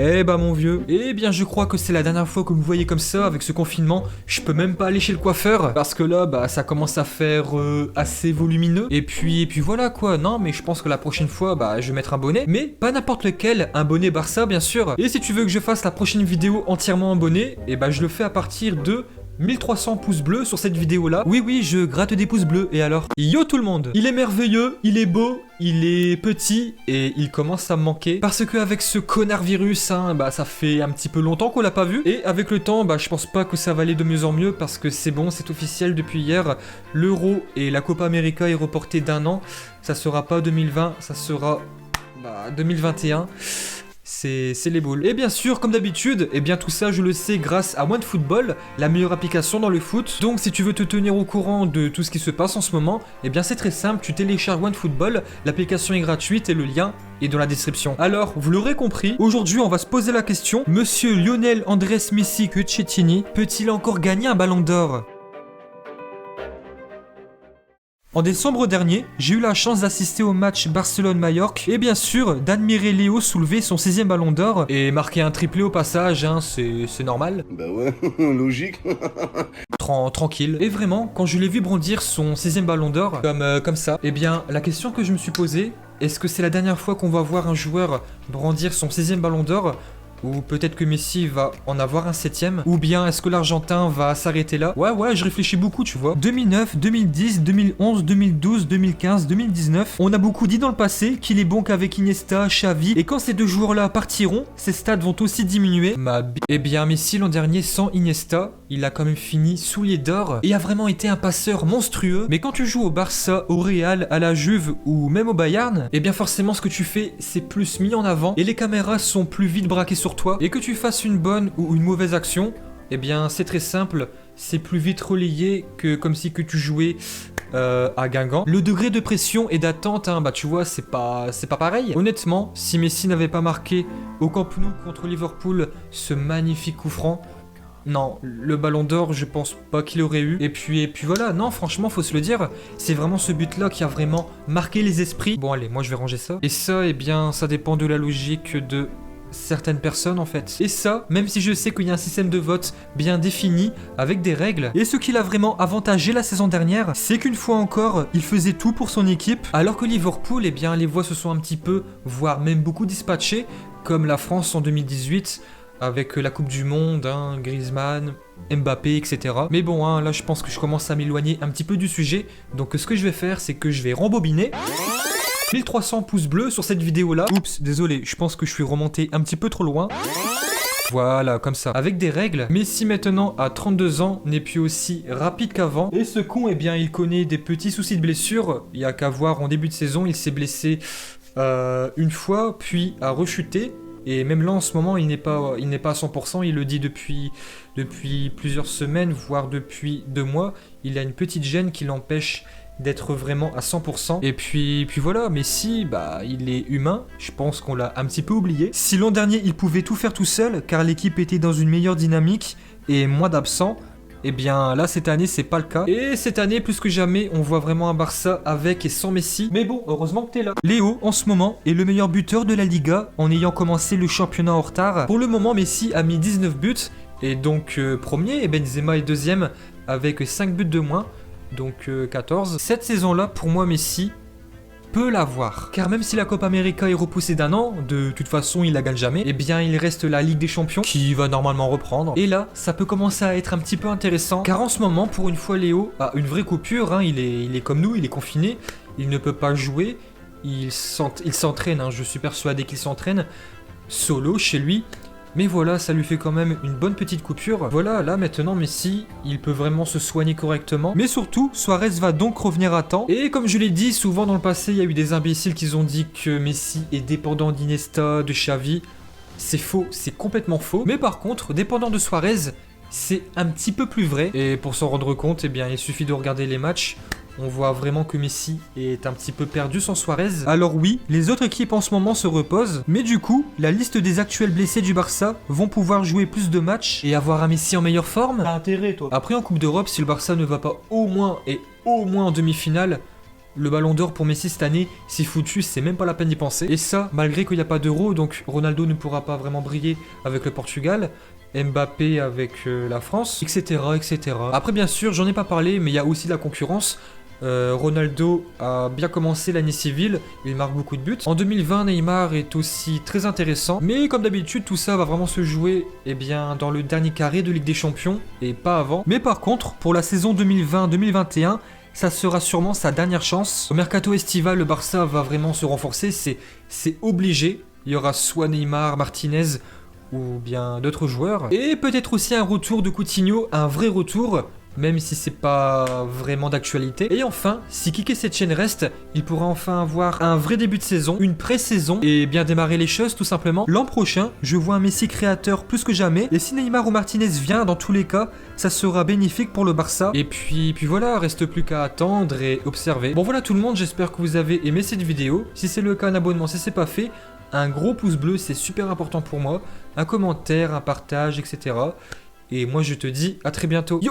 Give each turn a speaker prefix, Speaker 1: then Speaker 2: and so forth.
Speaker 1: Eh bah mon vieux, eh bien je crois que c'est la dernière fois que vous me voyez comme ça avec ce confinement. Je peux même pas aller chez le coiffeur parce que là bah ça commence à faire assez volumineux. Et puis voilà quoi, non mais je pense que la prochaine fois bah je vais mettre un bonnet. Mais pas n'importe lequel, un bonnet Barça bien sûr. Et si tu veux que je fasse la prochaine vidéo entièrement en bonnet, et bah je le fais à partir de 1300 pouces bleus sur cette vidéo là. Oui, je gratte des pouces bleus. Et alors? Yo tout le monde! Il est merveilleux, il est beau, il est petit et il commence à me manquer. Parce qu'avec ce connard virus, hein, bah ça fait un petit peu longtemps qu'on l'a pas vu. Et avec le temps, bah je pense pas que ça va aller de mieux en mieux parce que c'est bon, c'est officiel depuis hier. L'Euro et la Copa América est reporté d'un an. Ça sera pas 2020, ça sera 2021. C'est les boules. Et bien sûr, comme d'habitude, et bien tout ça je le sais grâce à OneFootball, la meilleure application dans le foot. Donc si tu veux te tenir au courant de tout ce qui se passe en ce moment, et bien c'est très simple, tu télécharges OneFootball, l'application est gratuite et le lien est dans la description. Alors, vous l'aurez compris, aujourd'hui on va se poser la question, Monsieur Lionel Andrés Messi Cucchettini peut-il encore gagner un ballon d'or ? En décembre dernier, j'ai eu la chance d'assister au match Barcelone-Mallorca et bien sûr d'admirer Léo soulever son 6ème ballon d'or et marquer un triplé au passage, hein, c'est normal.
Speaker 2: Bah ouais, logique.
Speaker 1: Tranquille. Et vraiment, quand je l'ai vu brandir son 6ème ballon d'or, comme ça, eh bien la question que je me suis posée, est-ce que c'est la dernière fois qu'on va voir un joueur brandir son 6ème ballon d'or ? Ou peut-être que Messi va en avoir un 7ème. Ou bien est-ce que l'Argentin va s'arrêter là? Ouais, je réfléchis beaucoup, tu vois. 2009, 2010, 2011, 2012, 2015, 2019. On a beaucoup dit dans le passé qu'il est bon qu'avec Iniesta, Xavi. Et quand ces deux joueurs-là partiront, ses stats vont aussi diminuer. Eh bien, Messi l'an dernier, sans Iniesta, il a quand même fini soulier d'or. Et a vraiment été un passeur monstrueux. Mais quand tu joues au Barça, au Real, à la Juve ou même au Bayern, eh bien forcément ce que tu fais, c'est plus mis en avant. Et les caméras sont plus vite braquées sur toi, et que tu fasses une bonne ou une mauvaise action, eh bien c'est très simple, c'est plus vite relayé que comme si que tu jouais à Guingamp. Le degré de pression et d'attente, hein, bah tu vois, c'est pas pareil. Honnêtement, si Messi n'avait pas marqué au Camp Nou contre Liverpool ce magnifique coup franc, non, le ballon d'or, je pense pas qu'il aurait eu. Et puis voilà, non, franchement, faut se le dire, c'est vraiment ce but-là qui a vraiment marqué les esprits. Bon allez, moi je vais ranger ça. Et ça, eh bien, ça dépend de la logique de certaines personnes en fait. Et ça, même si je sais qu'il y a un système de vote bien défini, avec des règles. Et ce qui l'a vraiment avantagé la saison dernière, c'est qu'une fois encore, il faisait tout pour son équipe, alors que Liverpool, eh bien les voix se sont un petit peu, voire même beaucoup dispatchées, comme la France en 2018, avec la Coupe du Monde, hein, Griezmann, Mbappé, etc. Mais bon, hein, là je pense que je commence à m'éloigner un petit peu du sujet, donc ce que je vais faire, c'est que je vais rembobiner. 1300 pouces bleus sur cette vidéo là. Oups, désolé, je pense que je suis remonté un petit peu trop loin. Voilà, comme ça. Avec des règles. Messi maintenant à 32 ans n'est plus aussi rapide qu'avant. Et ce con, eh bien, il connaît des petits soucis de blessure. Il y a qu'à voir, en début de saison, il s'est blessé une fois, puis a rechuté. Et même là, en ce moment, il n'est pas à 100%. Il le dit depuis plusieurs semaines, voire depuis 2 mois. Il a une petite gêne qui l'empêche d'être vraiment à 100%. Et puis voilà, Messi, bah il est humain, je pense qu'on l'a un petit peu oublié. Si l'an dernier il pouvait tout faire tout seul, car l'équipe était dans une meilleure dynamique et moins d'absents, et bien là cette année c'est pas le cas. Et cette année plus que jamais on voit vraiment un Barça avec et sans Messi. Mais bon, heureusement que t'es là. Léo en ce moment est le meilleur buteur de la Liga en ayant commencé le championnat en retard. Pour le moment Messi a mis 19 buts, et donc premier, et Benzema est deuxième avec 5 buts de moins. Donc 14. Cette saison-là, pour moi, Messi peut l'avoir. Car même si la Copa América est repoussée d'un an, de toute façon il la gagne jamais, eh bien il reste la Ligue des Champions qui va normalement reprendre. Et là, ça peut commencer à être un petit peu intéressant. Car en ce moment, pour une fois, Léo a une vraie coupure, hein, il est comme nous, il est confiné, il ne peut pas jouer, il s'entraîne, hein, je suis persuadé qu'il s'entraîne solo chez lui. Mais voilà, ça lui fait quand même une bonne petite coupure. Voilà, là maintenant Messi, il peut vraiment se soigner correctement. Mais surtout, Suarez va donc revenir à temps. Et comme je l'ai dit, souvent dans le passé, il y a eu des imbéciles qui ont dit que Messi est dépendant d'Iniesta, de Xavi. C'est faux, c'est complètement faux. Mais par contre, dépendant de Suarez, c'est un petit peu plus vrai. Et pour s'en rendre compte, eh bien, il suffit de regarder les matchs. On voit vraiment que Messi est un petit peu perdu sans Suarez. Alors oui, les autres équipes en ce moment se reposent, mais du coup, la liste des actuels blessés du Barça vont pouvoir jouer plus de matchs et avoir un Messi en meilleure forme.
Speaker 3: T'as intérêt, toi.
Speaker 1: Après, en Coupe d'Europe, si le Barça ne va pas au moins en demi-finale, Le ballon d'or pour Messi cette année, c'est foutu, c'est même pas la peine d'y penser. Et ça, malgré qu'il n'y a pas d'euro, donc Ronaldo ne pourra pas vraiment briller avec le Portugal, Mbappé avec la France, etc., etc. Après, bien sûr, j'en ai pas parlé, mais il y a aussi de la concurrence. Ronaldo a bien commencé l'année civile, il marque beaucoup de buts. En 2020, Neymar est aussi très intéressant. Mais comme d'habitude, tout ça va vraiment se jouer dans le dernier carré de Ligue des Champions et pas avant. Mais par contre, pour la saison 2020-2021, ça sera sûrement sa dernière chance. Au mercato estival, le Barça va vraiment se renforcer, c'est obligé. Il y aura soit Neymar, Martinez ou bien d'autres joueurs. Et peut-être aussi un retour de Coutinho, un vrai retour, même si c'est pas vraiment d'actualité. Et enfin, si Kike Setien reste, il pourra enfin avoir un vrai début de saison, une pré-saison, et bien démarrer les choses tout simplement. L'an prochain, je vois un Messi créateur plus que jamais, et si Neymar ou Martinez vient, dans tous les cas, ça sera bénéfique pour le Barça. Et puis voilà, reste plus qu'à attendre et observer. Bon voilà tout le monde, j'espère que vous avez aimé cette vidéo. Si c'est le cas, un abonnement si c'est pas fait, un gros pouce bleu, c'est super important pour moi, un commentaire, un partage, etc. Et moi je te dis à très bientôt. Yo!